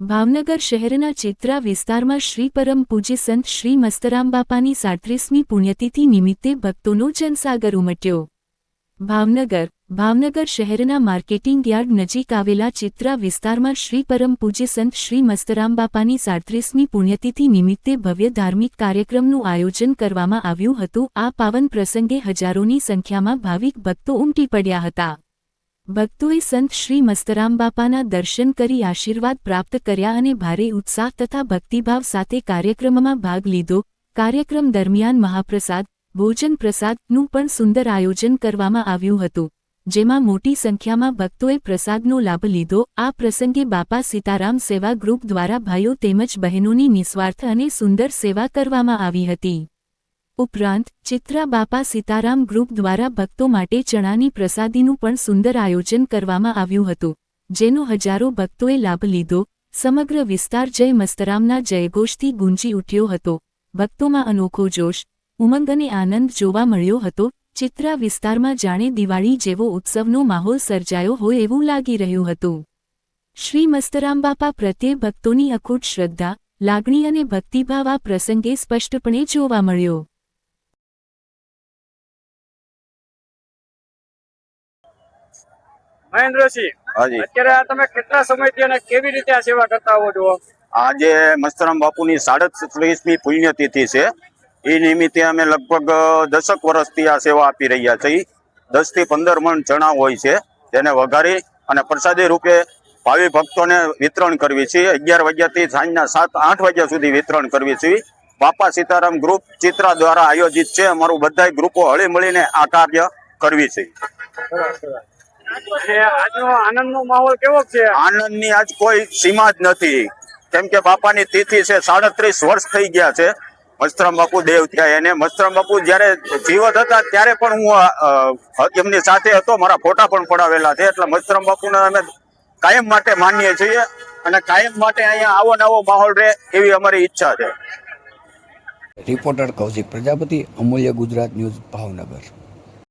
ભાવનગર શહેરના ચિત્રા વિસ્તારમાં શ્રી પરમ પૂજ્ય સંત શ્રી મસ્તરામ બાપાની 37મી પુણ્યતિથિ નિમિત્તે ભક્તોનો જનસાગર ઉમટ્યો. ભાવનગર શહેરના માર્કેટિંગ યાર્ડ નજીક આવેલા ચિત્રા વિસ્તારમાં શ્રી પરમ પૂજ્ય સંત શ્રી મસ્તરામ બાપાની 37મી પુણ્યતિથિ નિમિત્તે ભવ્ય ધાર્મિક કાર્યક્રમનું આયોજન કરવામાં આવ્યું હતું. આ પાવન પ્રસંગે હજારોની સંખ્યામાં ભાવિક ભક્તો ઉમટી પડ્યા હતા. ભક્તોએ સંત શ્રી મસ્તરામ બાપાના દર્શન કરી આશીર્વાદ પ્રાપ્ત કર્યા અને ભારે ઉત્સાહ તથા ભક્તિભાવ સાથે કાર્યક્રમમાં ભાગ લીધો. કાર્યક્રમ દરમિયાન મહાપ્રસાદ, ભોજન પ્રસાદનું પણ સુંદર આયોજન કરવામાં આવ્યું હતું, જેમાં મોટી સંખ્યામાં ભક્તોએ પ્રસાદનો લાભ લીધો. આ પ્રસંગે બાપા સીતારામ સેવા ગ્રુપ દ્વારા ભાઈઓ તેમજ બહેનોની નિસ્વાર્થ અને સુંદર સેવા કરવામાં આવી હતી. ઉપરાંત ચિત્રા બાપા સીતારામ ગ્રુપ દ્વારા ભક્તો માટે ચણાની પ્રસાદીનું પણ સુંદર આયોજન કરવામાં આવ્યું હતું, જેનો હજારો ભક્તોએ લાભ લીધો. સમગ્ર વિસ્તાર જય મસ્તરામના જયઘોષથી ગુંજી ઉઠ્યો હતો. ભક્તોમાં અનોખો જોશ, ઉમંગ અને આનંદ જોવા મળ્યો હતો. ચિત્રા વિસ્તારમાં જાણે દિવાળી જેવો ઉત્સવનો માહોલ સર્જાયો હોય એવું લાગી રહ્યું હતું. શ્રી મસ્તરામ બાપા પ્રત્યે ભક્તોની અખૂટ શ્રદ્ધા, લાગણી અને ભક્તિભાવ આ પ્રસંગે સ્પષ્ટપણે જોવા મળ્યો. મહેન્દ્રસિંહ, અત્યારે તમે કેટલા સમયથી અને કેવી રીતે આ સેવા કરતા આવો છો? આજે મસ્તરામ બાપુની 37મી પુણ્યતિથિ છે. એ નિમિત્તે અમે લગભગ 10 વર્ષથી આ સેવા આપી રહ્યા છીએ. 10 થી 15 મણ ચણા હોય છે, તેને વઘારી અને પ્રસાદી રૂપે ભાવિ ભક્તોને વિતરણ કરવી છે. 11 વાગ્યાથી સાંજના 7-8 વાગ્યા સુધી વિતરણ કરવી છે. બાપા સીતારામ ગ્રુપ ચિત્રા દ્વારા આયોજિત છે. અમારું બધા ગ્રુપો હળી મળીને આ કાર્ય કરવી છે. આજનો આનંદનો માહોલ કેવો છે? આનંદની આજ કોઈ સીમા જ નથી, કેમ કે બાપાની તિથિ છે. 37 વર્ષ થઈ ગયા છે મસ્તરામ બાપુ દેવ થયા. એને મસ્તરામ બાપુ જ્યારે જીવત હતા ત્યારે પણ હું એમની સાથે હતો, મારા ફોટા પણ પડાવેલા છે. એટલે મસ્તરામ બાપુને અમે કાયમ માટે માનીએ છીએ અને કાયમ માટે અહીંયા આવો નવો માહોલ રહે એવી અમારી ઈચ્છા છે. રિપોર્ટર કૌશિક પ્રજાપતિ, અમૂલ્ય ગુજરાત ન્યૂઝ, ભાવનગર.